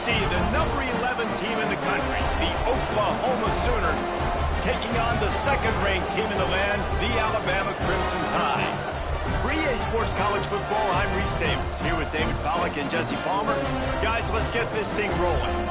see the number 11 team in the country, the Oklahoma Sooners, taking on the second-ranked team in the land, the Alabama Crimson Tide. For EA Sports College Football, I'm Reese Davis, here with David Pollack and Jesse Palmer. Guys, let's get this thing rolling.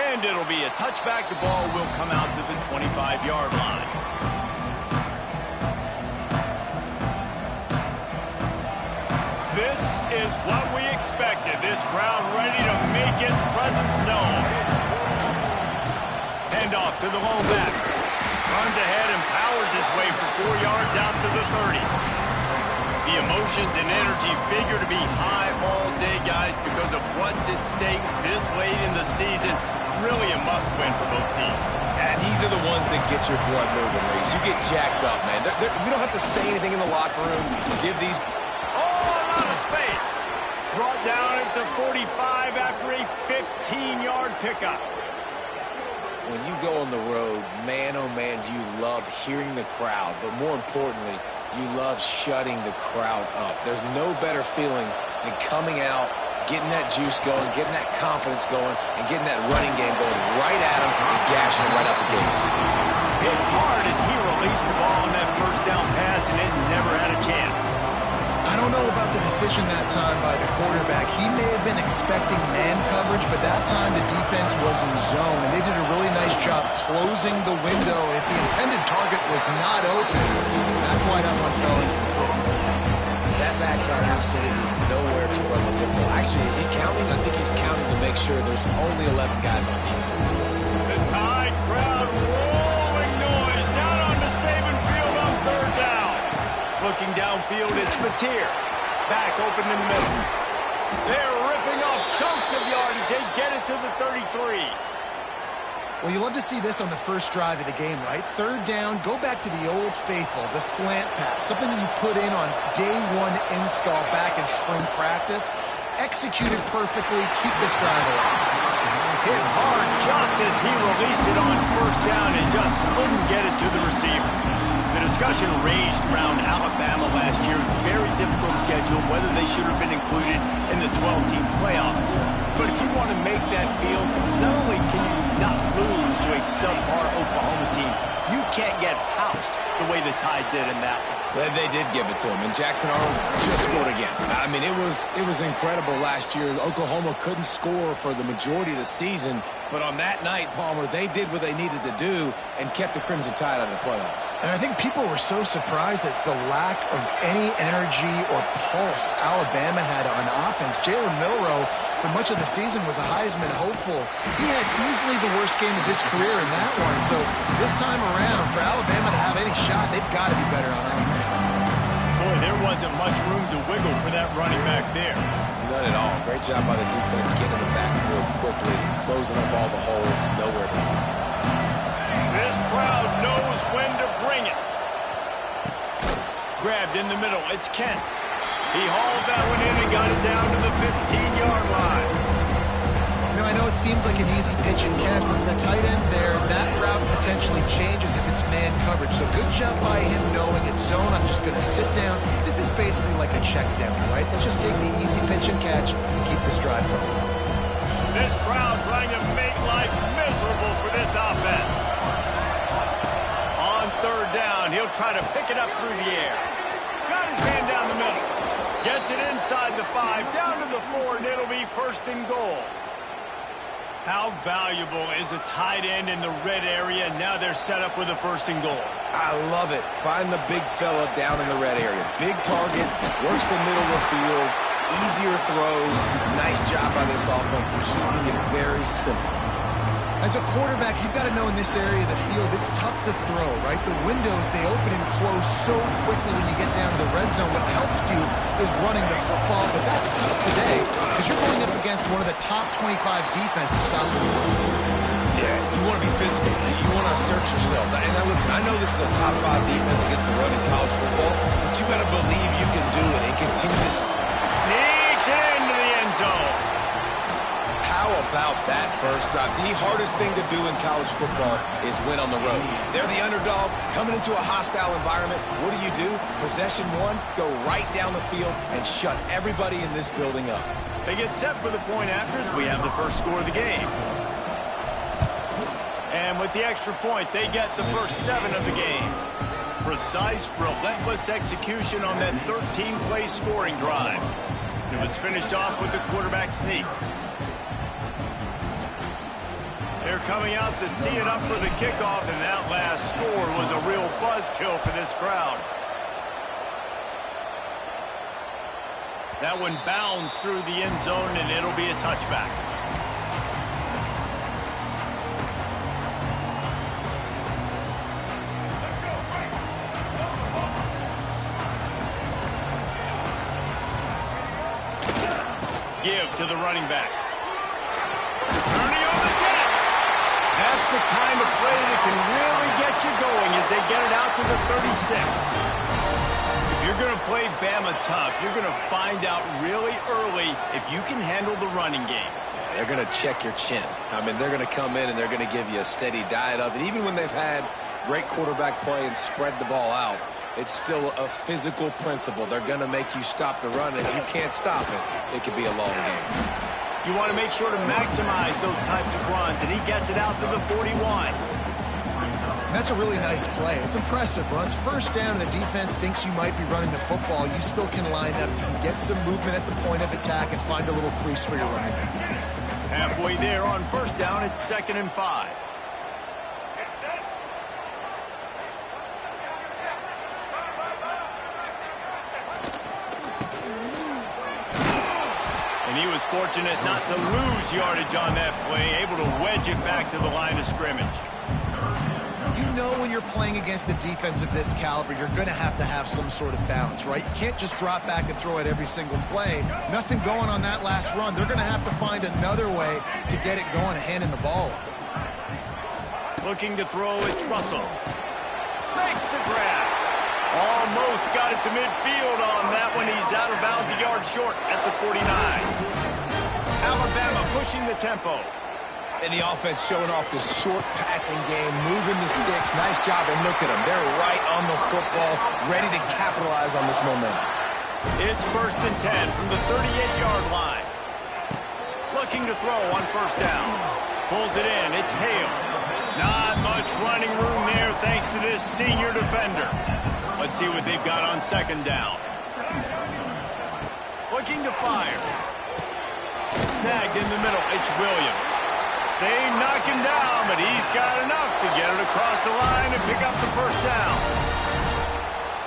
And it'll be a touchback. The ball will come out to the 25-yard line. This is what we expected. This crowd ready to make its presence known. Hand off to the lone back. Runs ahead and powers his way for 4 yards out to the 30. The emotions and energy figure to be high all day, guys, because of what's at stake this late in the season. Really a must-win for both teams. And these are the ones that get your blood moving, Reese. You get jacked up, man. We don't have to say anything in the locker room. Give these... Oh, out of space. Brought down at the 45 after a 15-yard pickup. When you go on the road, man, oh, man, do you love hearing the crowd. But more importantly, you love shutting the crowd up. There's no better feeling than coming out, getting that juice going, getting that confidence going, and getting that running game going right at him and gashing him right out the gates. Hit hard as he released the ball on that first down pass, and it never had a chance. I don't know about the decision that time by the quarterback. He may have been expecting man coverage, but that time the defense was in zone, and they did a really nice job closing the window. If the intended target was not open, that's why that one fell incomplete. That back had absolutely nowhere to run the football. Actually, is he counting? I think he's counting to make sure there's only 11 guys on defense. The Tide crowd rolling noise down on the Saban field on third down. Looking downfield, it's Mateer. Back open in the middle. They're ripping off chunks of yardage. They get it to the 33. Well, you love to see this on the first drive of the game, right? Third down, go back to the old faithful, the slant pass, something that you put in on day one install back in spring practice. Executed perfectly, keep this drive alive. Hit hard just as he released it on first down and just couldn't get it to the receiver. The discussion raged around Alabama last year. Very difficult schedule, whether they should have been included in the 12-team playoff. But if you want to make that field, not only can you not lose to a subpar Oklahoma team, you can't get housed the way the Tide did in that one. They did give it to him, and Jackson Arnold just scored again. I mean, it was incredible last year. Oklahoma couldn't score for the majority of the season, but on that night, Palmer, they did what they needed to do and kept the Crimson Tide out of the playoffs. And I think people were so surprised at the lack of any energy or pulse Alabama had on offense. Jalen Milroe, for much of the season, was a Heisman hopeful. He had easily the worst game of his career in that one. So this time around, for Alabama to have any shot, they've got to be better on offense. Boy, there wasn't much room to wiggle for that running back there. None at all. Great job by the defense getting in the backfield quickly, closing up all the holes, nowhere to run. This crowd knows when to bring it. Grabbed in the middle, it's Kent. He hauled that one in and got it down to the 15-yard line. You know, I know it seems like an easy pitch and catch, but for the tight end there, that route potentially changes if it's man coverage. So good job by him knowing it's zone. I'm just going to sit down. This is basically like a check down, right? Let's just take the easy pitch and catch and keep this drive going. This crowd trying to make life miserable for this offense. On third down, he'll try to pick it up through the air. Got his man down the middle. Gets it inside the 5, down to the 4, and it'll be first and goal. How valuable is a tight end in the red area? Now they're set up with a first and goal. I love it. Find the big fella down in the red area. Big target, works the middle of the field, easier throws. Nice job by this offense keeping it very simple. As a quarterback, you've got to know in this area of the field, it's tough to throw, right? The windows, they open and close so quickly when you get down to the red zone. What helps you is running the football, but that's tough today because you're going up against one of the top 25 defenses stopping the run. Yeah, you want to be physical. You want to assert yourselves. And now listen, I know this is a top 5 defense against the run in college football, but you got to believe you can do it and continue to sneaks into the end zone. How about that first drive? The hardest thing to do in college football is win on the road. They're the underdog coming into a hostile environment. What do? Possession 1, go right down the field and shut everybody in this building up. They get set for the point afters. We have the first score of the game. And with the extra point, they get the first 7 of the game. Precise, relentless execution on that 13-play scoring drive. It was finished off with the quarterback sneak. They're coming out to tee it up for the kickoff, and that last score was a real buzzkill for this crowd. That one bounds through the end zone, and it'll be a touchback. Give to the running back. Turning on the Jets. That's the kind of play that can really get you going as they get it out to the 36. If you're going to play Bama tough, you're going to find out really early if you can handle the running game. They're going to check your chin. I mean, they're going to come in and they're going to give you a steady diet of it. Even when they've had great quarterback play and spread the ball out, it's still a physical principle. They're going to make you stop the run, and if you can't stop it, it could be a long game. You want to make sure to maximize those types of runs, and he gets it out to the 41. That's a really nice play. It's impressive. Runs first down, and the defense thinks you might be running the football. You still can line up, you can get some movement at the point of attack, and find a little crease for your running back. Halfway there on first down, it's 2nd and 5. And he was fortunate not to lose yardage on that play, able to wedge it back to the line of scrimmage. You know when you're playing against a defense of this caliber, you're going to have some sort of balance, right? You can't just drop back and throw it every single play. Nothing going on that last run. They're going to have to find another way to get it going and handing the ball up. Looking to throw, it's Russell. Makes the grab. Almost got it to midfield on that one. He's out of bounds, a yard short at the 49. Alabama pushing the tempo. And the offense showing off this short passing game, moving the sticks. Nice job, and look at them. They're right on the football, ready to capitalize on this momentum. It's 1st and 10 from the 38-yard line. Looking to throw on first down. Pulls it in. It's Hale. Not much running room there thanks to this senior defender. Let's see what they've got on 2nd down. Looking to fire. Snagged in the middle. It's Williams. They knock him down, but he's got enough to get it across the line and pick up the first down.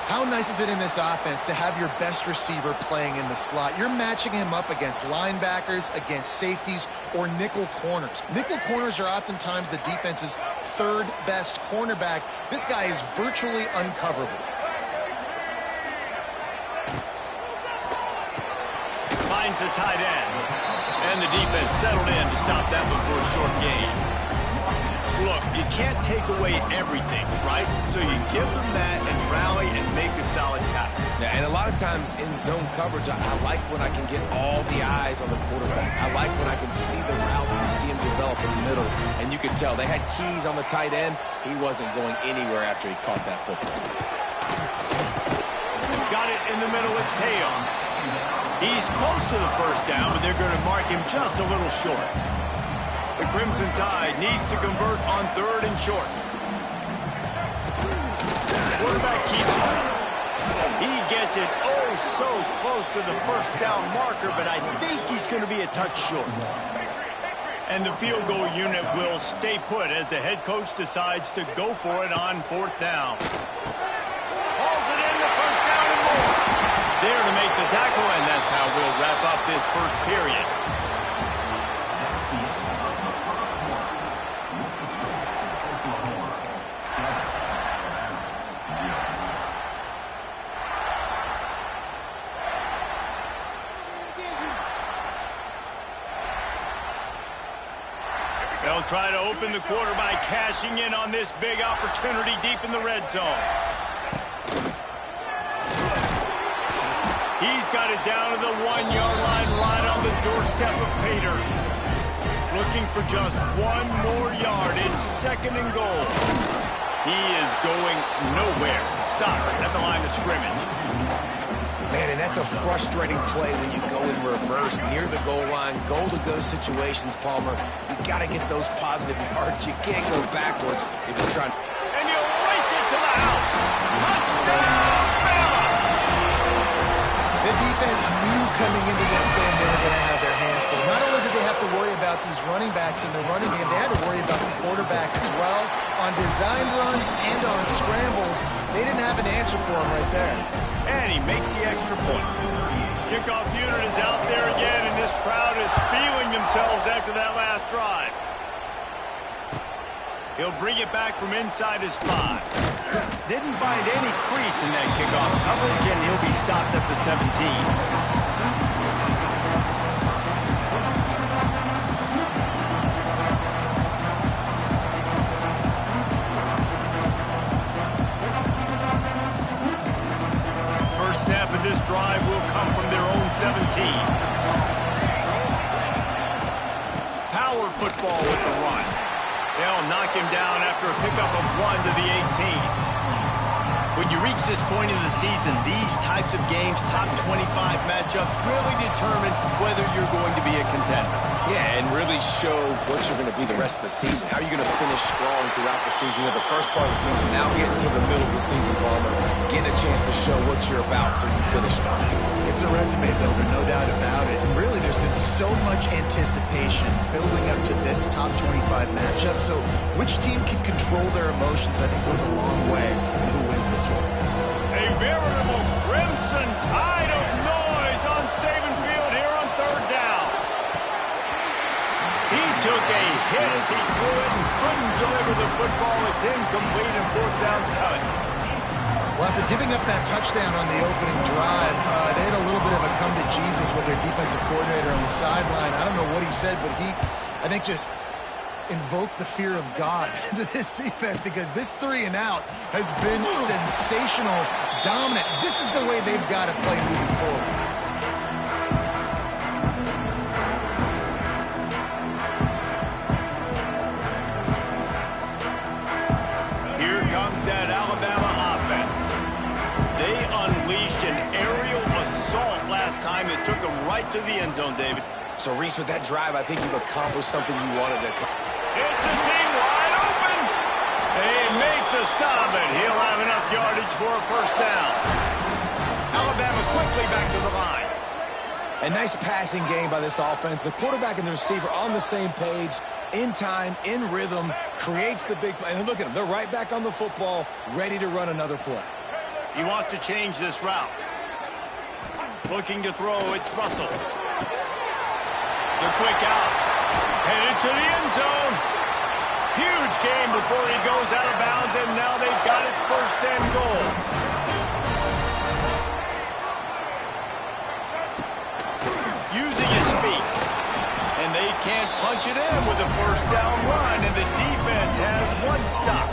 How nice is it in this offense to have your best receiver playing in the slot? You're matching him up against linebackers, against safeties, or nickel corners. Nickel corners are oftentimes the defense's 3rd best cornerback. This guy is virtually uncoverable. Finds the tight end. And the defense settled in to stop that one for a short gain. Look, you can't take away everything, right? So you give them that and rally and make a solid tackle. Yeah, and a lot of times in zone coverage, I like when I can get all the eyes on the quarterback. I like when I can see the routes and see him develop in the middle. And you can tell they had keys on the tight end. He wasn't going anywhere after he caught that football. Got it in the middle. It's Hale. He's close to the first down, but they're going to mark him just a little short. The Crimson Tide needs to convert on 3rd and short. Quarterback keeps it. He gets it so close to the first down marker, but I think he's going to be a touch short. And the field goal unit will stay put as the head coach decides to go for it on 4th down. Hauls it in the first down and more. There to make the tackle, and that's how we'll wrap up this first period. They'll try to open the quarter by cashing in on this big opportunity deep in the red zone. He's got it down to the 1-yard line right on the doorstep of Pater. Looking for just one more yard. It's 2nd and goal. He is going nowhere. Stop at the line of scrimmage. Man, and that's a frustrating play when you go in reverse near the goal line. Goal-to-go situations, Palmer. You got to get those positive yards. You can't go backwards if you're trying. And you'll race it to the house. Touchdown, Bama! The defense knew coming into this game they were going to have their hands full. Not only did they have to worry about these running backs in the running game, they had to worry about the quarterback as well. On design runs and on scrambles, they didn't have an answer for him right there. And he makes the extra point. Kickoff unit is out there again, and this crowd is feeling themselves after that last drive. He'll bring it back from inside his 5. Didn't find any crease in that kickoff coverage, and he'll be stopped at the 17. Snap of this drive will come from their own 17. Power football with the run. They'll knock him down after a pickup of 1 to the 18. When you reach this point in the season, these types of games, top 25 matchups, really determine whether you're going to be a contender. Yeah, and really show what you're going to be the rest of the season. How are you going to finish strong throughout the season? The first part of the season, now getting to the middle of the season, Palmer, getting a chance to show what you're about so you finish strong. It's a resume builder, no doubt about it. And really, there's been so much anticipation building up to this top 25 matchup. So which team can control their emotions, I think, goes a long way in who wins this one. A veritable crimson tide of noise on Saban Field here on 3rd down. He took a hit as he threw it and couldn't deliver the football. It's incomplete and 4th down's coming. Well, after giving up that touchdown on the opening drive, they had a little bit of a come to Jesus with their defensive coordinator on the sideline. I don't know what he said, but he, I think, just invoked the fear of God into this defense, because this 3 and out has been sensational, dominant. This is the way they've got to play moving forward. Here comes that Alabama offense. They unleashed an aerial assault last time that took them right to the end zone, David. So, Reese, with that drive, I think you've accomplished something you wanted to accomplish. It's a seam wide open. They make the stop, and he'll have enough yardage for a 1st down. Alabama quickly back to the line. A nice passing game by this offense. The quarterback and the receiver on the same page, in time, in rhythm, creates the big play. And look at them. They're right back on the football, ready to run another play. He wants to change this route. Looking to throw, it's Russell. The quick out. Headed to the end zone. Huge game before he goes out of bounds, and now they've got it 1st and goal. Using his feet. And they can't punch it in with a 1st down run, and the defense has 1 stop.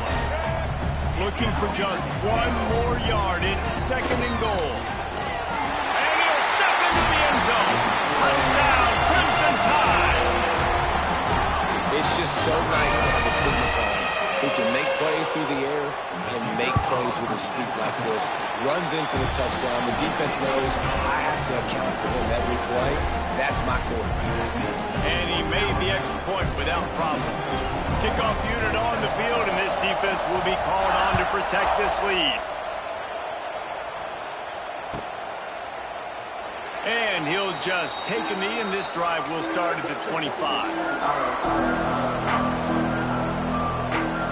Looking for just 1 more yard. It's 2nd and goal. And he'll step into the end zone. Touchdown, Crimson Tide. It's just so nice to have a signal guard who can make plays through the air and make plays with his feet like this. Runs in for the touchdown. The defense knows I have to account for him every play. That's my quarterback. And he made the extra point without problem. Kickoff unit on the field, and this defense will be called on to protect this lead. And he'll just take a knee, and this drive will start at the 25.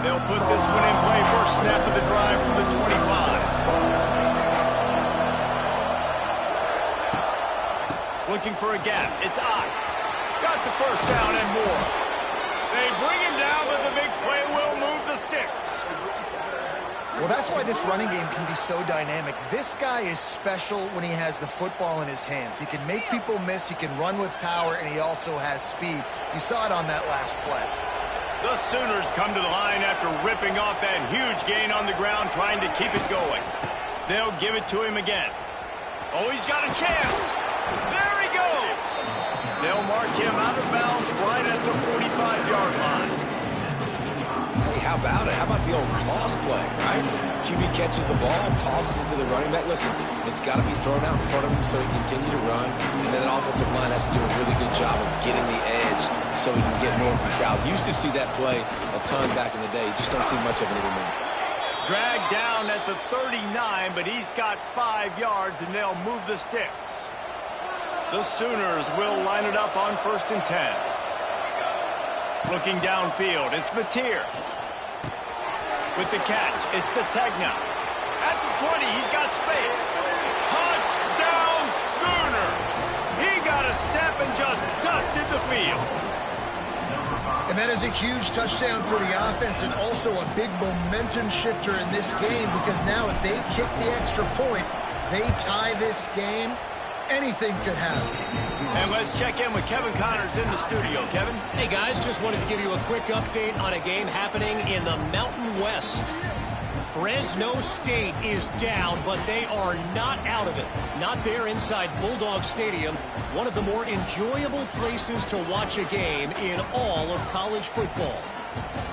They'll put this one in play. First snap of the drive from the 25. Looking for a gap. It's Ott. Got the 1st down and more. They bring him down, but the big play will move the sticks. Well, that's why this running game can be so dynamic. This guy is special when he has the football in his hands. He can make people miss, he can run with power, and he also has speed. You saw it on that last play. The Sooners come to the line after ripping off that huge gain on the ground, trying to keep it going. They'll give it to him again. Oh, he's got a chance. There he goes. They'll mark him out of bounds right at the 45-yard line. Hey, how about it? How about the old toss play, right? QB catches the ball, tosses it to the running back. Listen, it's got to be thrown out in front of him so he can continue to run. And then the offensive line has to do a really good job of getting the edge so he can get north and south. Used to see that play a ton back in the day. Just don't see much of it anymore. Dragged down at the 39, but he's got 5 yards, and they'll move the sticks. The Sooners will line it up on 1st and 10. Looking downfield, it's Mateer. With the catch, it's Sategna. At the 20, he's got space. Touchdown, Sooners! He got a step and just dusted the field. And that is a huge touchdown for the offense and also a big momentum shifter in this game, because now if they kick the extra point, they tie this game, anything could happen. And let's check in with Kevin Connors in the studio. Kevin? Hey, guys, just wanted to give you a quick update on a game happening in the Mountain West. Fresno State is down, but they are not out of it. Not there inside Bulldog Stadium, one of the more enjoyable places to watch a game in all of college football.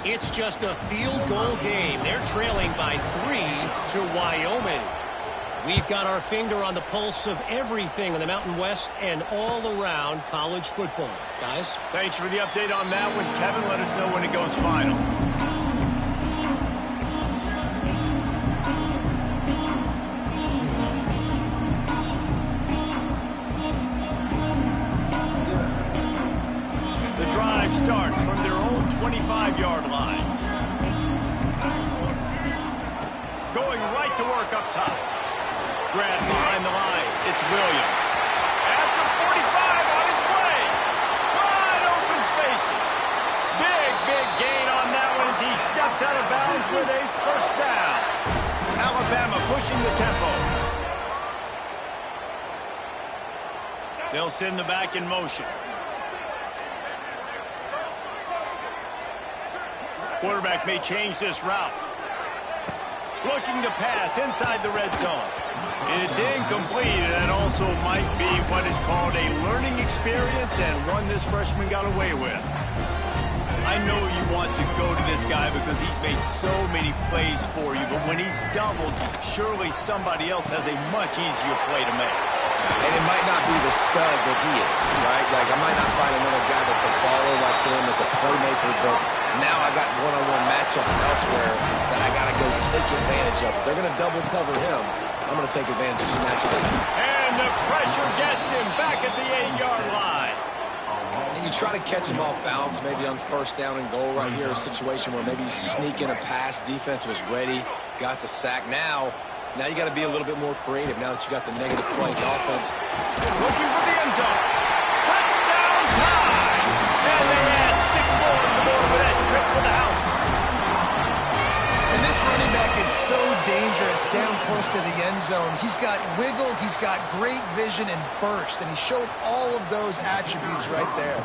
It's just a field goal game. They're trailing by 3 to Wyoming. We've got our finger on the pulse of everything in the Mountain West and all around college football. Guys? Thanks for the update on that one, Kevin. Let us know when it goes final. The drive starts from their own 25-yard line. Going right to work up top. Grant behind the line. It's Williams. At the 45 on its way. Wide open spaces. Big gain on that one as he steps out of bounds with a first down. Alabama pushing the tempo. They'll send the back in motion. Quarterback may change this route. Looking to pass inside the red zone. It's incomplete, and that also might be what is called a learning experience, and one this freshman got away with. I know you want to go to this guy because he's made so many plays for you, but when he's doubled, surely somebody else has a much easier play to make. And it might not be the stud that he is, right? Like, I might not find another guy that's a baller like him, that's a playmaker, but now I got one-on-one matchups elsewhere that I got to go take advantage of. If they're going to double cover him, I'm going to take advantage of some matchups. And the pressure gets him back at the 8-yard line. And you try to catch him off balance, maybe on 1st down and goal right here, a situation where maybe you sneak in a pass, defense was ready, got the sack. Now you got to be a little bit more creative now that you got the negative play. The offense looking for the end zone. Touchdown time! And they add 6 more on the board with that trip to the house. And this running back is so dangerous down close to the end zone. He's got wiggle, he's got great vision and burst, and he showed all of those attributes right there.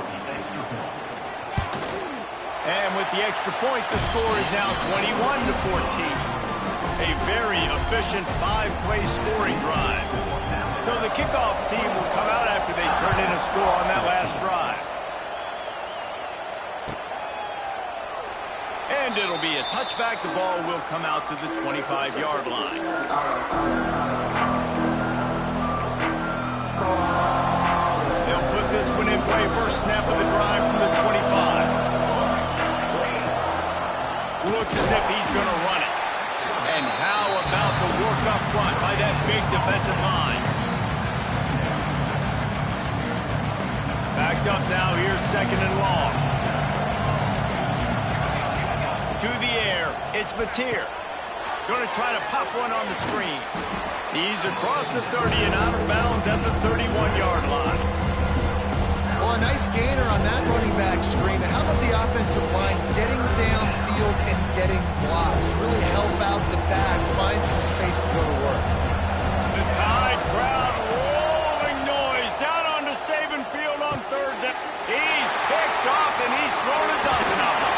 And with the extra point, the score is now 21-14. A very efficient 5-play scoring drive. So the kickoff team will come out after they turn in a score on that last drive. And it'll be a touchback. The ball will come out to the 25-yard line. They'll put this one in play. First snap of the drive from the 25. Looks as if he's going to run it. And how about the work up front by that big defensive line? Backed up now, here's 2nd and long. To the air, it's Mateer. Going to try to pop one on the screen. He's across the 30 and out of bounds at the 31-yard line. Well, a nice gainer on that running back screen. How about the offensive line getting downfield and getting blocks to really help out the back, find some space to go to work? The Tide crowd rolling noise down onto Saban Field on 3rd down. He's picked off and he's thrown a dozen of them.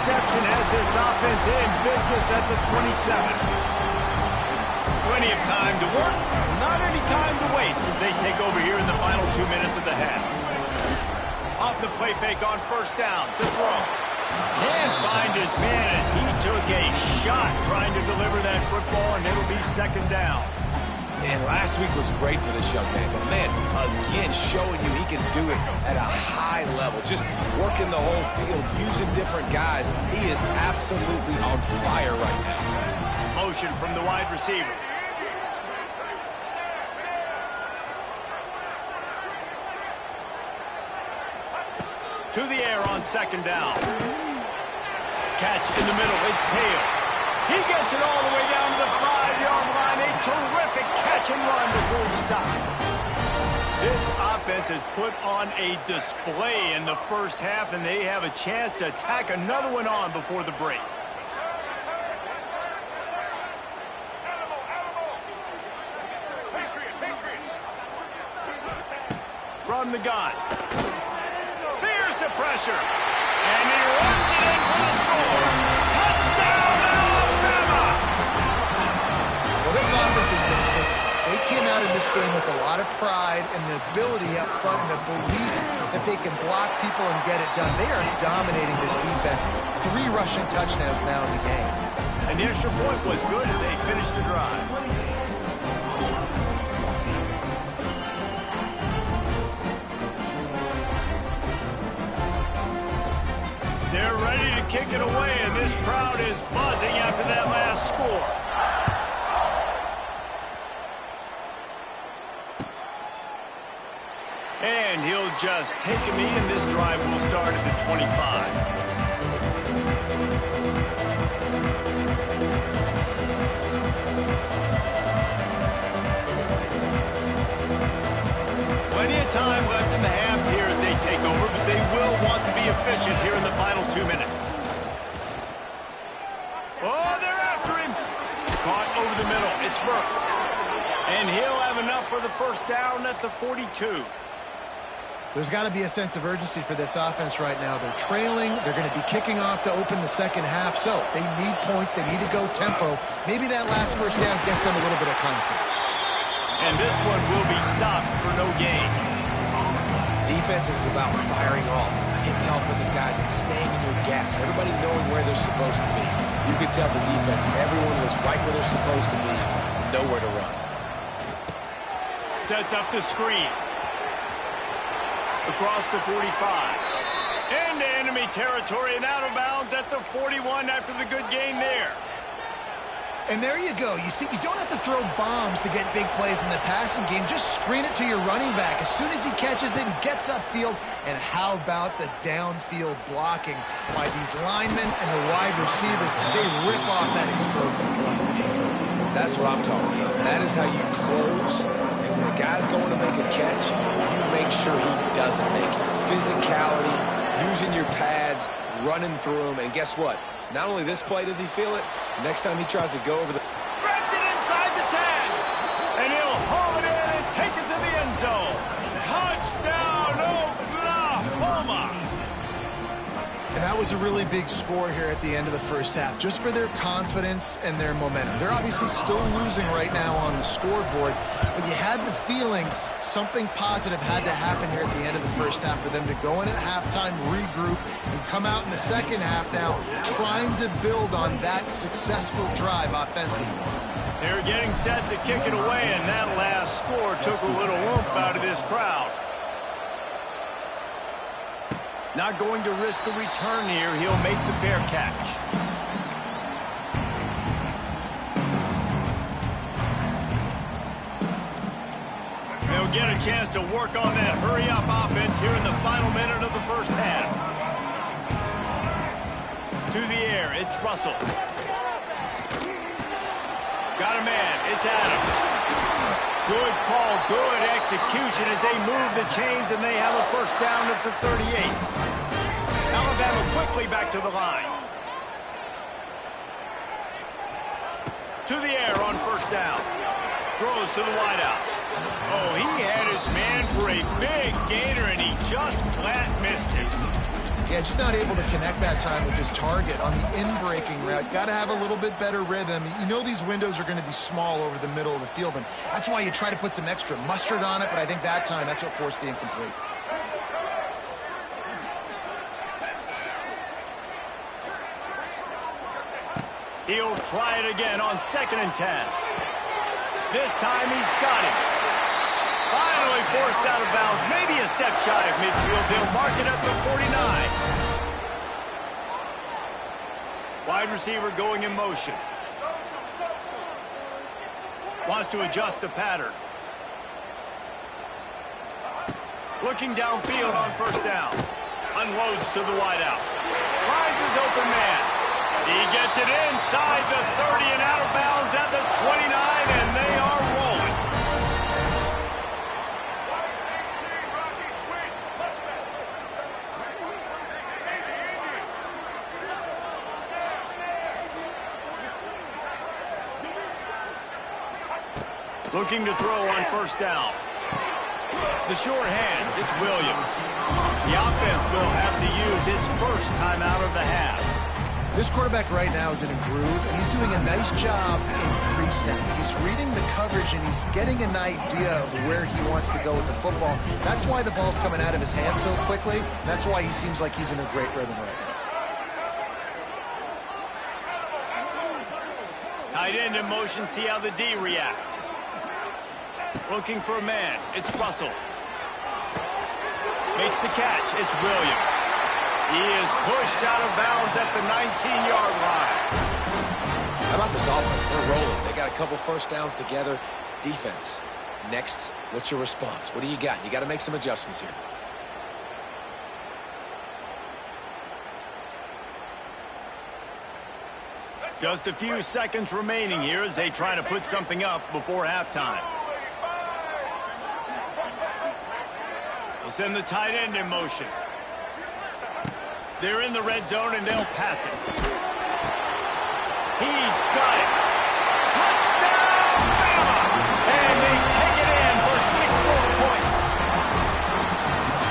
interception has this offense in business at the 27. Plenty of time to work, not any time to waste as they take over here in the final 2 minutes of the half. Off the play fake on first down to throw. Can't find his man as he took a shot trying to deliver that football, and it'll be second down. And last week was great for this young man, but man, again, showing you he can do it at a high level, just working the whole field, using different guys. He is absolutely on fire right now. Motion from the wide receiver. To the air on second down. Catch in the middle. It's Hale. He gets it all the way down to the 5-yard line. A terrific catch and run before he stopped. This offense has put on a display in the first half, and they have a chance to tack another one on before the break. From the gun. Here's the pressure. And he runs it in for the score. Touchdown, Alabama! Well, this offense has been physical. They came out in this game with a lot of pride and the ability up front and the belief that they can block people and get it done. They are dominating this defense. 3 rushing touchdowns now in the game. And the extra point was good as they finished the drive. They're ready to kick it away, and this crowd is buzzing after that last score. And he'll just take a knee, and this drive will start at the 25. Plenty of time left in the half here as they take over, but they will want to be efficient here in the final 2 minutes. Oh, they're after him. Caught over the middle. It's Burks. And he'll have enough for the first down at the 42. There's got to be a sense of urgency for this offense right now. They're trailing. They're going to be kicking off to open the second half. So they need points. They need to go tempo. Maybe that last first down gets them a little bit of confidence. And this one will be stopped for no gain. Defense is about firing off, hitting the offensive guys, and staying in your gaps. Everybody knowing where they're supposed to be. You could tell the defense, everyone was right where they're supposed to be, nowhere to run. Sets up the screen. Across the 45. Into enemy territory and out of bounds at the 41 after the good gain there. And there you go. You see, you don't have to throw bombs to get big plays in the passing game. Just screen it to your running back. As soon as he catches it, he gets upfield. And how about the downfield blocking by these linemen and the wide receivers as they rip off that explosive play? That's what I'm talking about. That is how you close. And when a guy's going to make a catch, you make sure he doesn't make it. Physicality, using your pads, running through them. And guess what? Not only this play does he feel it, next time he tries to go over the... Grabs it inside the 10. And he'll haul it in and take it to the end zone. Touchdown, Oklahoma! And that was a really big score here at the end of the first half, just for their confidence and their momentum. They're obviously still losing right now on the scoreboard, but you had the feeling something positive had to happen here at the end of the first half for them to go in at halftime, regroup, and come out in the second half now trying to build on that successful drive offensively. They're getting set to kick it away, and that last score took a little oomph out of this crowd. Not going to risk a return here. He'll make the fair catch. They'll get a chance to work on that hurry-up offense here in the final minute of the first half. To the air, it's Russell. Got a man, it's Adams. Good call, good execution as they move the chains, and they have a first down at the 38. Alabama quickly back to the line. To the air on first down. Throws to the wideout. Oh, he had his man for a big gainer, and he just flat missed him. Yeah, just not able to connect that time with his target on the in-breaking route. Got to have a little bit better rhythm. You know these windows are going to be small over the middle of the field, and that's why you try to put some extra mustard on it, but I think that time that's what forced the incomplete. He'll try it again on 2nd and 10. This time he's got it. Finally forced out of bounds. Maybe a step shy of midfield. They'll mark it at the 49. Wide receiver going in motion. Wants to adjust the pattern. Looking downfield on 1st down. Unloads to the wideout. Finds his open man. He gets it inside the 30 and out of bounds at the 29, and they are rolling. Looking to throw on 1st down. The short hands, it's Williams. The offense will have to use its first timeout of the half. This quarterback right now is in a groove, and he's doing a nice job in pre-snap. He's reading the coverage, and he's getting an idea of where he wants to go with the football. That's why the ball's coming out of his hands so quickly. That's why he seems like he's in a great rhythm right now. Tight end in motion, see how the D reacts. Looking for a man, it's Russell. Makes the catch, it's Williams. He is pushed out of bounds at the 19-yard line. How about this offense? They're rolling. They got a couple 1st downs together. Defense. Next, what's your response? What do you got? You got to make some adjustments here. Just a few seconds remaining here as they try to put something up before halftime. They'll send the tight end in motion. They're in the red zone, and they'll pass it. He's got it. Touchdown, Bama! And they take it in for 6 more points.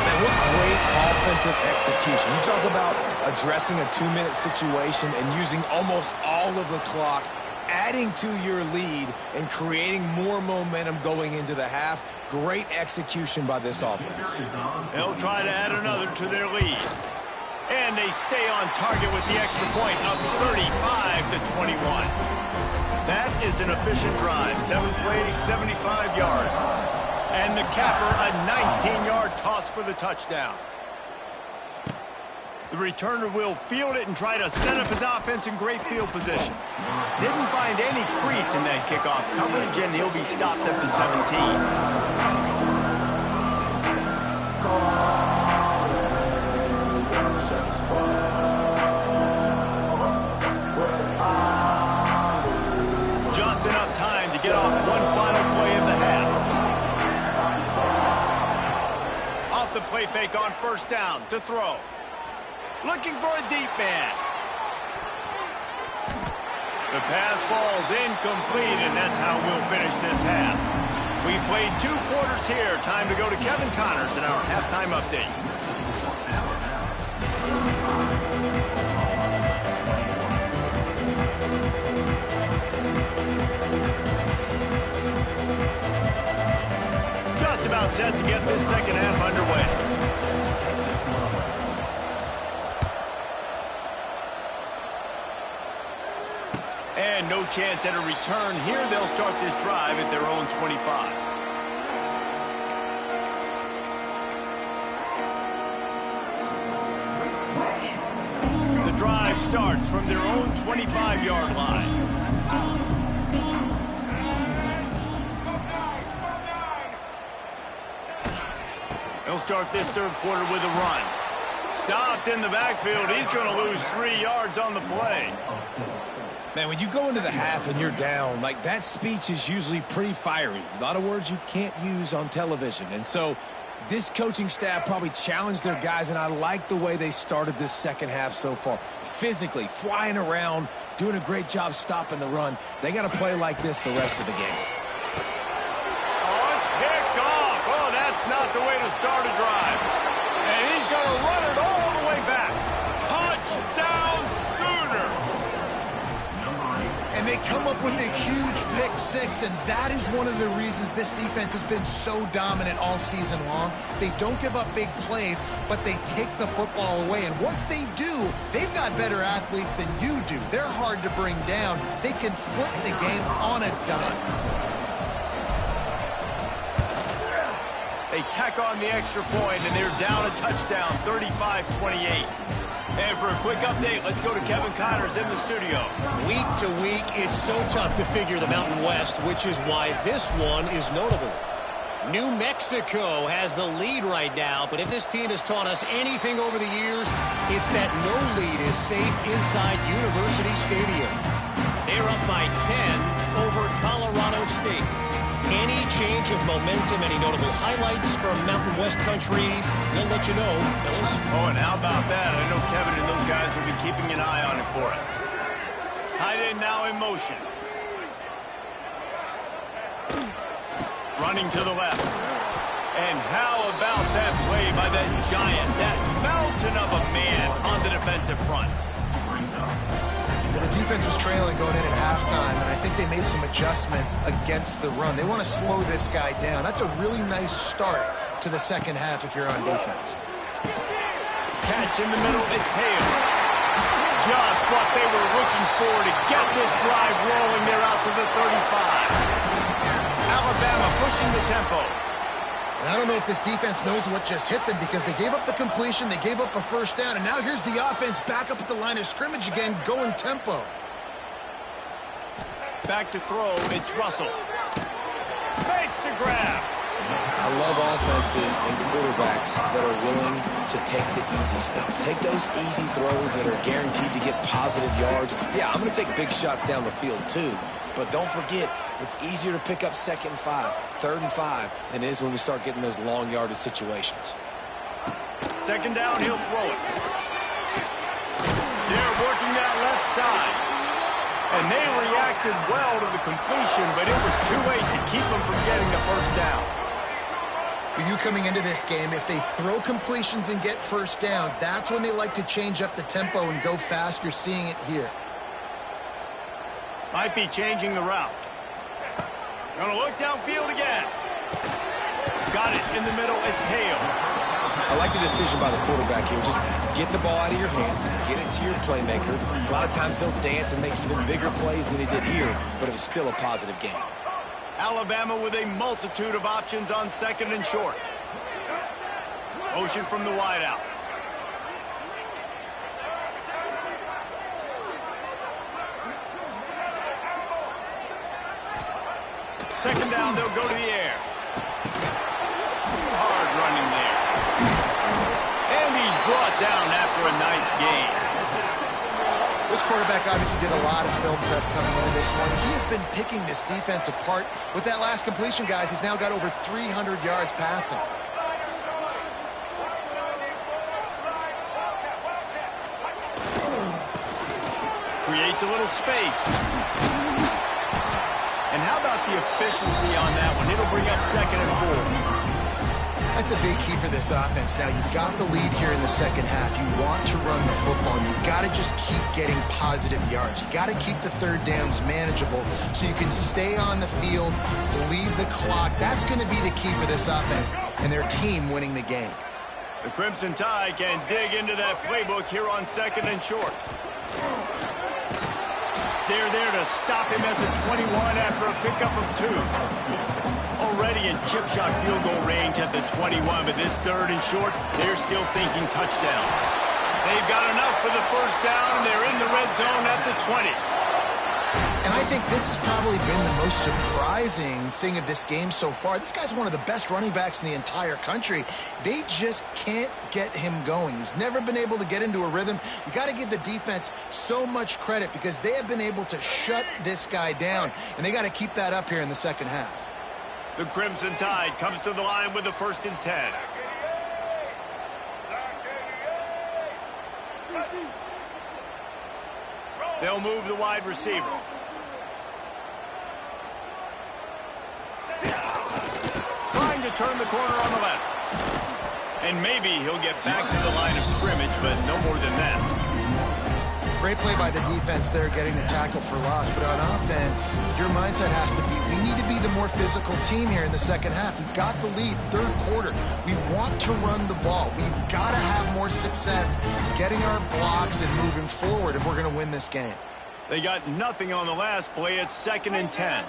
Man, what great offensive execution. You talk about addressing a 2-minute situation and using almost all of the clock, adding to your lead, and creating more momentum going into the half. Great execution by this offense. They'll try to add another to their lead. And they stay on target with the extra point, up 35-21. That is an efficient drive. 7 plays, 75 yards. And the capper, a 19-yard toss for the touchdown. The returner will field it and try to set up his offense in great field position. Didn't find any crease in that kickoff coverage, and he'll be stopped at the 17. Just enough time to get off one final play of the half. Off the play fake on 1st down to throw. Looking for a deep man. The pass falls incomplete, and that's how we'll finish this half. We've played 2 quarters here. Time to go to Kevin Connors in our halftime update. Just about set to get this second half underway. And no chance at a return here. They'll start this drive at their own 25. The drive starts from their own 25-yard line. They'll start this 3rd quarter with a run. Stopped in the backfield. He's going to lose 3 yards on the play. Man, when you go into the half and you're down, like, that speech is usually pretty fiery. A lot of words you can't use on television. And so this coaching staff probably challenged their guys, and I like the way they started this second half so far. Physically, flying around, doing a great job stopping the run. They got to play like this the rest of the game. Oh, it's picked off. Oh, that's not the way to start a drive. And he's going to run it all the way back. They come up with a huge pick-6, and that is one of the reasons this defense has been so dominant all season long. They don't give up big plays, but they take the football away. And once they do, they've got better athletes than you do. They're hard to bring down. They can flip the game on a dime. They tack on the extra point, and they're down a touchdown, 35-28. And for a quick update, let's go to Kevin Connors in the studio. Week to week, it's so tough to figure the Mountain West, which is why this one is notable. New Mexico has the lead right now, but if this team has taught us anything over the years, it's that no lead is safe inside University Stadium. They're up by 10 over Colorado State. Any change of momentum, any notable highlights from Mountain West country, we'll let you know, fellas. Oh, and how about that? I know Kevin and those guys will be keeping an eye on it for us. Tight end now in motion. Running to the left. And how about that play by that giant, that mountain of a man on the defensive front? Well, the defense was trailing going in at halftime, and I think they made some adjustments against the run. They want to slow this guy down. That's a really nice start to the second half if you're on defense. Catch in the middle, it's Hale. Just what they were looking for to get this drive rolling. They're out to the 35. Alabama pushing the tempo. And I don't know if this defense knows what just hit them because they gave up the completion, they gave up a first down, and now here's the offense back up at the line of scrimmage again, going tempo. Back to throw, it's Russell. Fakes to grab. I love offenses and quarterbacks that are willing to take the easy stuff. Take those easy throws that are guaranteed to get positive yards. Yeah, I'm going to take big shots down the field too. But don't forget, it's easier to pick up 2nd and 5, 3rd and 5 than it is when we start getting those long yardage situations. 2nd down, he'll throw it. They're working that left side. And they reacted well to the completion, but it was too late to keep them from getting the first down. For you coming into this game, if they throw completions and get first downs, that's when they like to change up the tempo and go fast. You're seeing it here. Might be changing the route. Gonna look downfield again. Got it in the middle, it's Hale. I like the decision by the quarterback here. Just get the ball out of your hands, get it to your playmaker. A lot of times they'll dance and make even bigger plays than he did here, but it was still a positive game. Alabama with a multitude of options on 2nd and short. Motion from the wideout. Second down, they'll go to the air. Hard running there. And he's brought down after a nice gain. This quarterback obviously did a lot of film prep coming into this one. He has been picking this defense apart. With that last completion, guys, he's now got over 300 yards passing. Creates a little space. And how about the efficiency on that one? It'll bring up 2nd and 4. That's a big key for this offense. Now, you've got the lead here in the second half. You want to run the football. You've got to just keep getting positive yards. You've got to keep the 3rd downs manageable so you can stay on the field, bleed the clock. That's going to be the key for this offense and their team winning the game. The Crimson Tide can dig into that playbook here on 2nd and short. They're there to stop him at the 21 after a pickup of 2. Already in chip shot field goal range at the 21, but this 3rd and short, they're still thinking touchdown. They've got enough for the first down, and they're in the red zone at the 20. And I think this has probably been the most surprising thing of this game so far. This guy's one of the best running backs in the entire country. They just can't get him going. He's never been able to get into a rhythm. You got to give the defense so much credit because they have been able to shut this guy down, and they got to keep that up here in the second half. The Crimson Tide comes to the line with the 1st and 10. They'll move the wide receiver. Trying to turn the corner on the left. And maybe he'll get back to the line of scrimmage, but no more than that. Great play by the defense there, getting the tackle for loss. But on offense, your mindset has to be, we need to be the more physical team here in the second half. We've got the lead, third quarter. We want to run the ball. We've got to have more success getting our blocks and moving forward if we're going to win this game. They got nothing on the last play. It's 2nd and 10.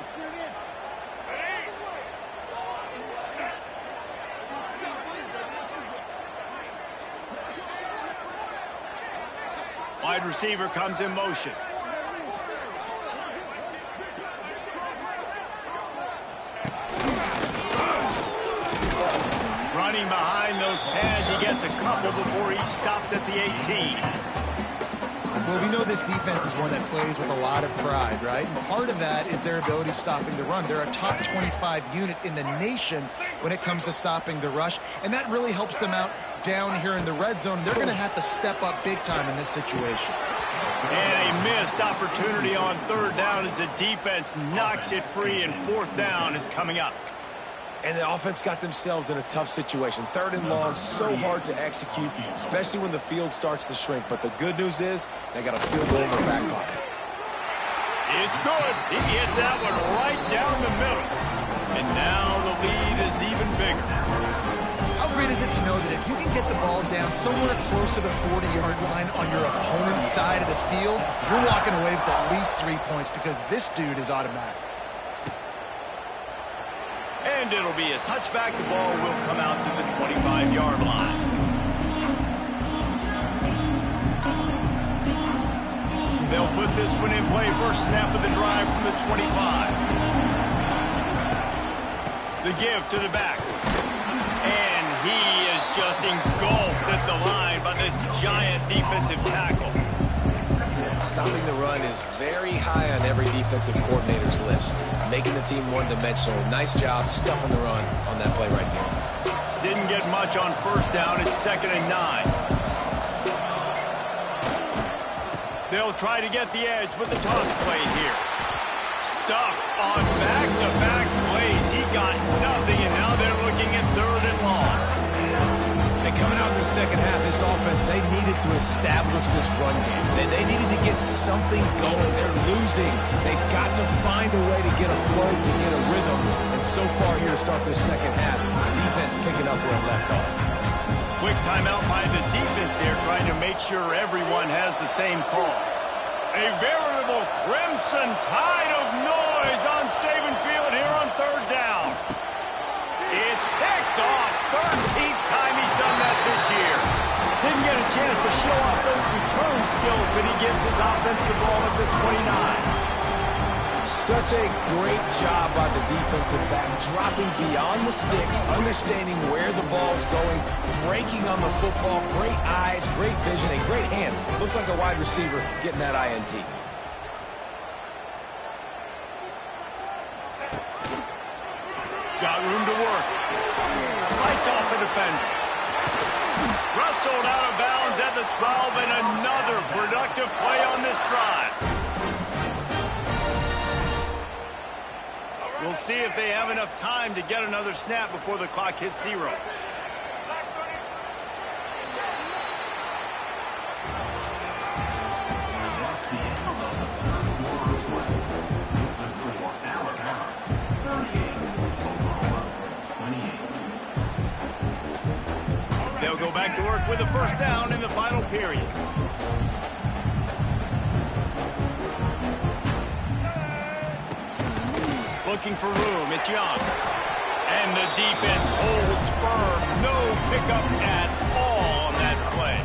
Wide receiver comes in motion. Running behind those pads, he gets a couple before he stopped at the 18. Well, we know this defense is one that plays with a lot of pride, right? And part of that is their ability stopping the run. They're a top 25 unit in the nation when it comes to stopping the rush, and that really helps them out down here in the red zone. They're going to have to step up big time in this situation. And a missed opportunity on 3rd down as the defense knocks it free, and 4th down is coming up. And the offense got themselves in a tough situation. 3rd and long, so hard to execute, especially when the field starts to shrink. But the good news is they got a field goal in their back pocket. It's good. He hit that one right down the middle. And now the lead is even bigger. How great is it to know that if you can get the ball down somewhere close to the 40-yard line on your opponent's side of the field, you're walking away with at least 3 points because this dude is automatic. And it'll be a touchback. The ball will come out to the 25-yard line. They'll put this one in play. First snap of the drive from the 25. The give to the back. And he is just engulfed at the line by this giant defensive tackle. Stopping the run is very high on every defensive coordinator's list. Making the team one-dimensional. Nice job stuffing the run on that play right there. Didn't get much on 1st down. It's 2nd and 9. They'll try to get the edge with the toss play here. Stuffed on back-to-back plays. He got nothing, and now they're looking at 3rd and long. And coming out in the second half, this offense, they needed to establish this run game. They needed to get something going. They're losing. They've got to find a way to get a flow, to get a rhythm. And so far here to start this second half, the defense picking up where it left off. Quick timeout by the defense there, trying to make sure everyone has the same call. A veritable crimson tide of noise on Saban Field here on 3rd down. It's picked off. 13th time he's done that this year. Didn't get a chance to show off those return skills, but he gives his offense the ball at the 29. Such a great job by the defensive back, dropping beyond the sticks, understanding where the ball's going, breaking on the football, great eyes, great vision, and great hands. Looked like a wide receiver getting that INT. Got room to work. Fights off a defender. Rustled out of bounds at the 12, and another productive play on this drive. We'll see if they have enough time to get another snap before the clock hits 0. They'll go back to work with a 1st down in the final period. Looking for room. It's Young. And the defense holds firm. No pickup at all on that play.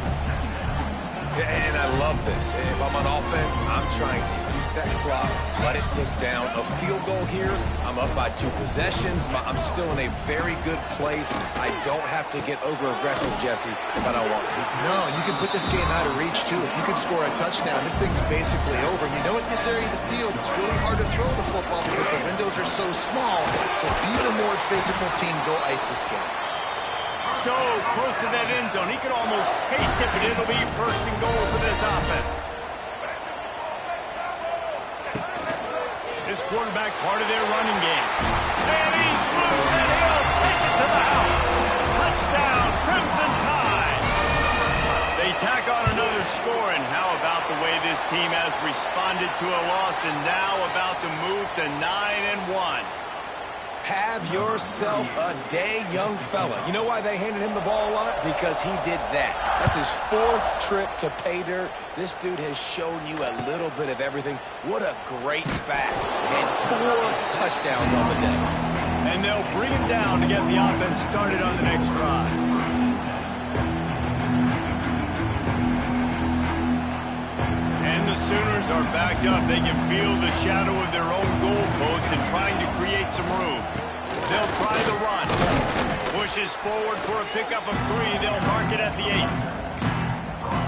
And I love this. If I'm on offense, I'm trying to keep that clock, let it tick down. A field goal here, I'm up by 2 possessions. I'm still in a very good place. I don't have to get over-aggressive, Jesse, if I don't want to. No, you can put this game out of reach, too. If you can score a touchdown, this thing's basically over. You know, in this area of the field, it's really hard to throw the football because the windows are so small. So be the more physical team. Go ice this game. So close to that end zone. He can almost taste it, but it'll be 1st and goal for this offense. This quarterback part of their running game. And he's loose, and he'll take it to the house. Touchdown, Crimson Tide. They tack on another score, and how about the way this to a loss and now about to move to 9-1. Have yourself a day, young fella. You know why they handed him the ball a lot? Because he did that. That's his 4th trip to pay dirt. This dude has shown you a little bit of everything. What a great back. And 4 touchdowns on the day. And they'll bring him down to get the offense started on the next drive. And the Sooners are backed up. They can feel the shadow of their own goalpost and trying to create some room. They'll try the run. Pushes forward for a pickup of 3. They'll mark it at the 8.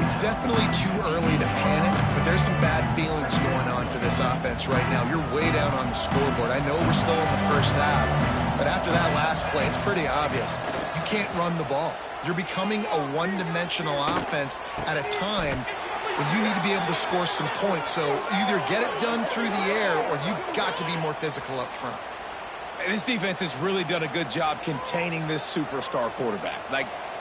It's definitely too early to panic, but there's some bad feelings going on for this offense right now. You're way down on the scoreboard. I know we're still in the first half, but after that last play, it's pretty obvious. You can't run the ball. You're becoming a one-dimensional offense at a time when you need to be able to score some points. So either get it done through the air or you've got to be more physical up front. This defense has really done a good job containing this superstar quarterback.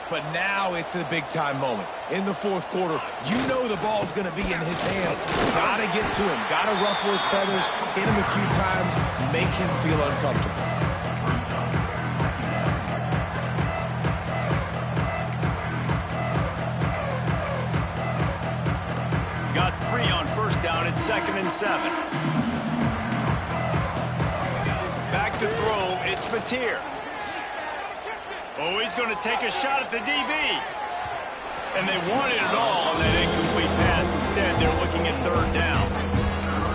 But now it's the big-time moment. In the 4th quarter, you know the ball's going to be in his hands. Got to get to him. Got to ruffle his feathers, hit him a few times, make him feel uncomfortable. Got 3 on first down at 2nd and 7. Back to throw, it's Mateer. Oh, he's going to take a shot at the DB. And they wanted it all on that incomplete pass. Instead, they're looking at 3rd down.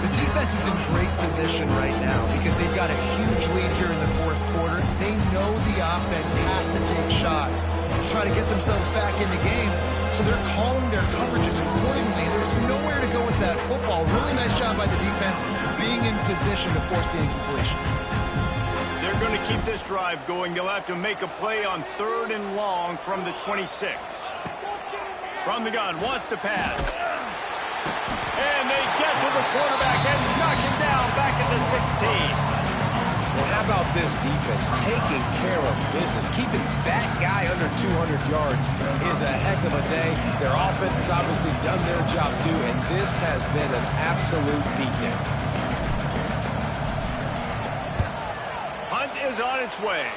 The defense is in great position right now because they've got a huge lead here in the 4th quarter. They know the offense has to take shots to try to get themselves back in the game. So they're calling their coverages accordingly. There's nowhere to go with that football. Really nice job by the defense being in position to force the incompletion. They're going to keep this drive going. They'll have to make a play on 3rd and long from the 26. From the gun, wants to pass. And they get to the quarterback and knock him down back at the 16. Well, how about this defense taking care of business? Keeping that guy under 200 yards is a heck of a day. Their offense has obviously done their job too, and this has been an absolute beatdown. Is on its way.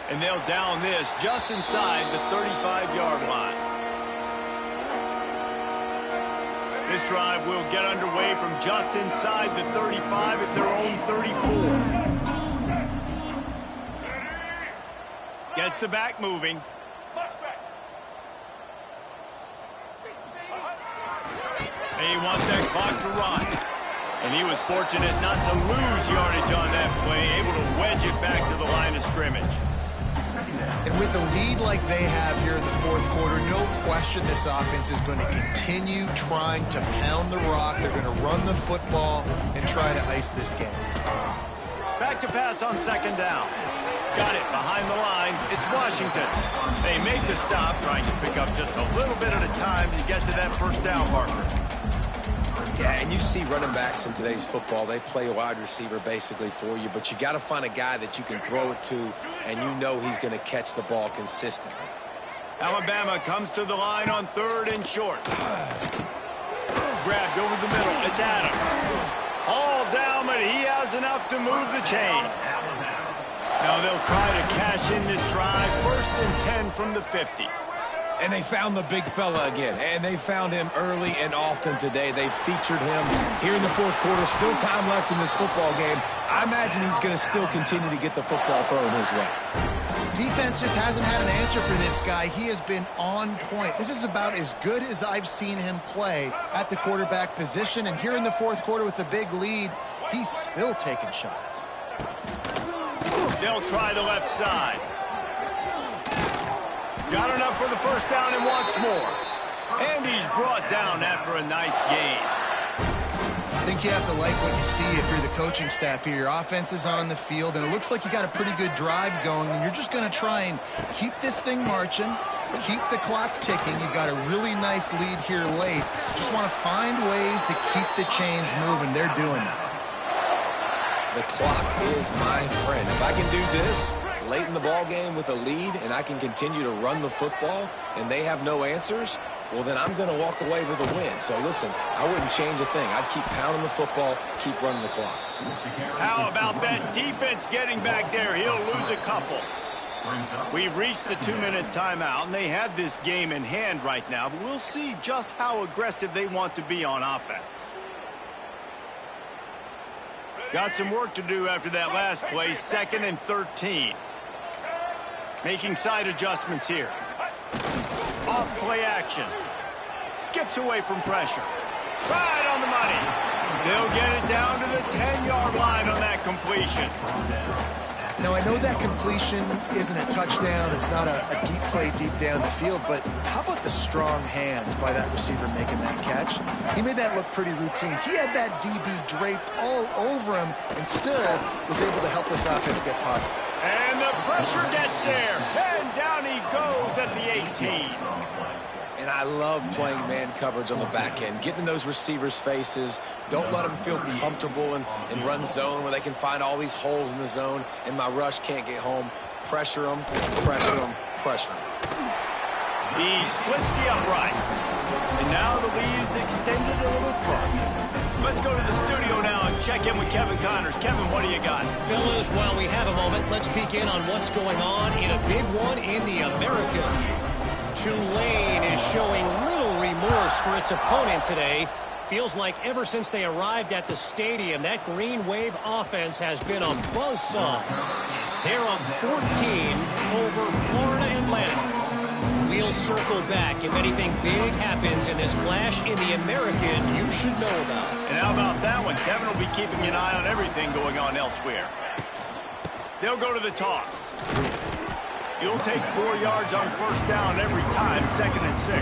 And they'll down this just inside the 35-yard line. This drive will get underway from just inside the 35 at their own 34. Gets the back moving. They want that clock to run. And he was fortunate not to lose yardage on that play, able to wedge it back to the line of scrimmage. And with a lead like they have here in the 4th quarter, no question this offense is going to continue trying to pound the rock. They're going to run the football and try to ice this game. Back to pass on 2nd down. Got it behind the line. It's Washington. They make the stop, trying to pick up just a little bit at a time to get to that 1st down marker. Yeah, and you see running backs in today's football, they play a wide receiver basically for you, but you got to find a guy that you can throw it to, and you know he's going to catch the ball consistently. Alabama comes to the line on 3rd and short. Grabbed over the middle. It's Adams. All down, but he has enough to move the chains. Now they'll try to cash in this drive. 1st and 10 from the 50. And they found the big fella again, and they found him early and often today. They featured him here in the 4th quarter. Still time left in this football game. I imagine he's going to still continue to get the football thrown his way. Defense just hasn't had an answer for this guy. He has been on point. This is about as good as I've seen him play at the quarterback position. And here in the 4th quarter with a big lead, he's still taking shots. They'll try the left side. Got enough for the 1st down and wants more. And he's brought down after a nice gain. I think you have to like what you see if you're the coaching staff here. Your offense is on the field, and it looks like you got a pretty good drive going, and you're just going to try and keep this thing marching, keep the clock ticking. You've got a really nice lead here late. Just want to find ways to keep the chains moving. They're doing that. The clock is my friend. If I can do this late in the ball game with a lead and I can continue to run the football and they have no answers, well, then I'm going to walk away with a win. So, listen, I wouldn't change a thing. I'd keep pounding the football, keep running the clock. How about that defense getting back there? He'll lose a couple. We've reached the 2-minute timeout, and they have this game in hand right now, but we'll see just how aggressive they want to be on offense. Got some work to do after that last play, 2nd and 13. Making side adjustments here. Off play action. Skips away from pressure. Right on the money. They'll get it down to the 10-yard line on that completion. Now, I know that completion isn't a touchdown. It's not a deep play deep down the field, but how about the strong hands by that receiver making that catch? He made that look pretty routine. He had that DB draped all over him and still was able to help this offense get pocket. And the pressure gets there. And down he goes at the 18. And I love playing man coverage on the back end, getting in those receivers' faces. Don't let them feel comfortable in run zone where they can find all these holes in the zone and my rush can't get home. Pressure them, pressure them, pressure them. He splits the uprights. And now the lead is extended a little further. Let's go to the studio now and check in with Kevin Connors. Kevin, what do you got? Fellas, while we have a moment, let's peek in on what's going on in a big one in the American. Tulane is showing little remorse for its opponent today. Feels like ever since they arrived at the stadium, that Green Wave offense has been a buzzsaw. They're up 14 over Florida Atlantic. We'll circle back. If anything big happens in this clash in the American, you should know about. And how about that one? Kevin will be keeping an eye on everything going on elsewhere. They'll go to the toss. You'll take 4 yards on first down every time, 2nd and 6.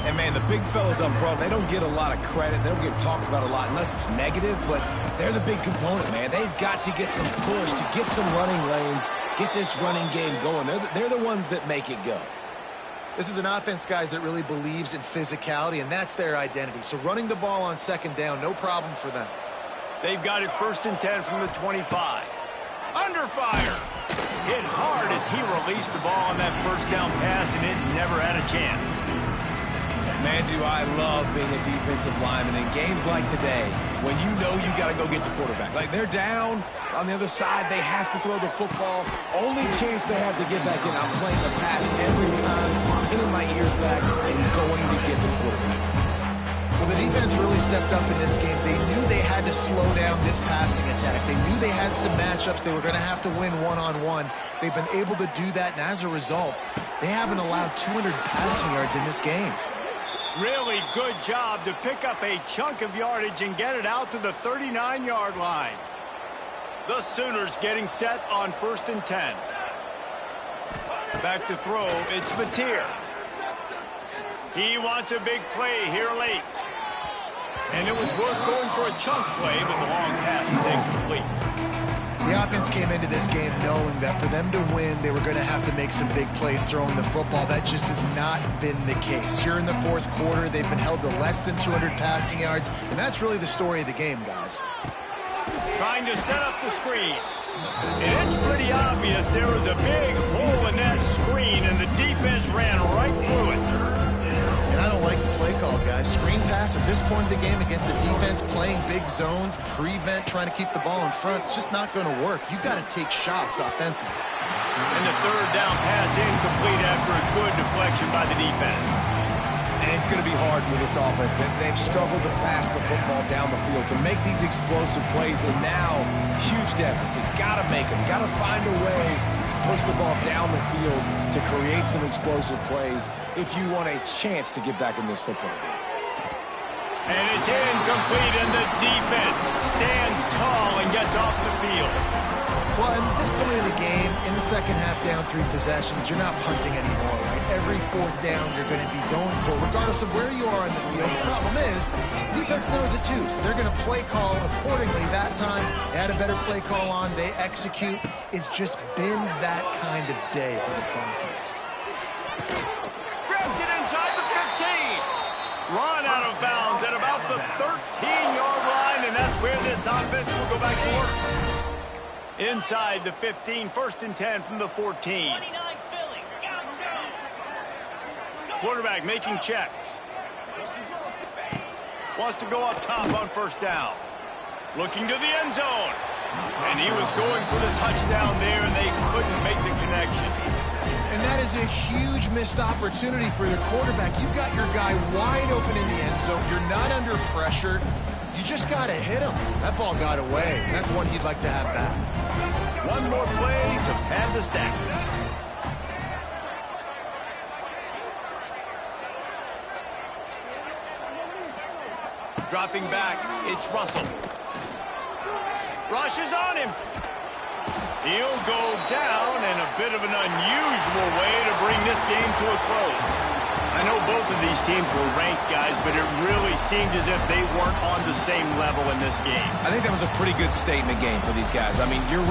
And, man, the big fellas up front, they don't get a lot of credit. They don't get talked about a lot unless it's negative, but they're the big component, man. They've got to get some push, to get some running lanes, get this running game going. They're the ones that make it go. This is an offense, guys, that really believes in physicality, and that's their identity. So running the ball on 2nd down, no problem for them. They've got it 1st and 10 from the 25. Under fire. Hit hard as he released the ball on that first down pass, and it never had a chance. Man, do I love being a defensive lineman in games like today when you know you got to go get the quarterback. Like, they're down on the other side. They have to throw the football. Only chance they have to get back in. I'm playing the pass every time, pinning my ears back and going to get the quarterback. Well, the defense really stepped up in this game. They knew they had to slow down this passing attack. They knew they had some matchups they were going to have to win one-on-one. They've been able to do that, and as a result, they haven't allowed 200 passing yards in this game. Really good job to pick up a chunk of yardage and get it out to the 39-yard line. The Sooners getting set on 1st and 10. Back to throw, it's Mateer. He wants a big play here late. And it was worth going for a chunk play, but the long pass is incomplete. The offense came into this game knowing that for them to win, they were going to have to make some big plays throwing the football. That just has not been the case. Here in the 4th quarter, they've been held to less than 200 passing yards, and that's really the story of the game, guys. Trying to set up the screen. And it's pretty obvious there was a big hole in that screen, and the defense ran right through it. And I don't like the play call, guys. Screen pass at this point in the game against the defense, playing big zones, prevent, trying to keep the ball in front. It's just not going to work. You've got to take shots offensively. And the 3rd down pass incomplete after a good deflection by the defense. And it's going to be hard for this offense, man. They've struggled to pass the football down the field, to make these explosive plays, and now, huge deficit. Got to make them. Got to find a way to push the ball down the field to create some explosive plays if you want a chance to get back in this football game. And it's incomplete, and the defense stands tall and gets off the field. Well, at this point in the game, in the second half, down 3 possessions, you're not punting anymore, right? Every 4th down you're going to be going for, regardless of where you are in the field. The problem is, defense knows it too, so they're going to play call accordingly. That time, they had a better play call on. They execute. It's just been that kind of day for this offense. Grabs it inside the 15. Run out of bounds at about the 13-yard line, and that's where this offense will go back to work. Inside the 15, 1st and 10 from the 14. Quarterback making checks. Wants to go up top on first down. Looking to the end zone. And he was going for the touchdown there, and they couldn't make the connection. And that is a huge missed opportunity for the quarterback. You've got your guy wide open in the end zone. You're not under pressure. You just got to hit him. That ball got away, and that's one he'd like to have back. One more play to pad the stats. Dropping back, it's Russell. Rush is on him. He'll go down in a bit of an unusual way to bring this game to a close. I know both of these teams were ranked, guys, but it really seemed as if they weren't on the same level in this game. I think that was a pretty good statement game for these guys. I mean, you're right.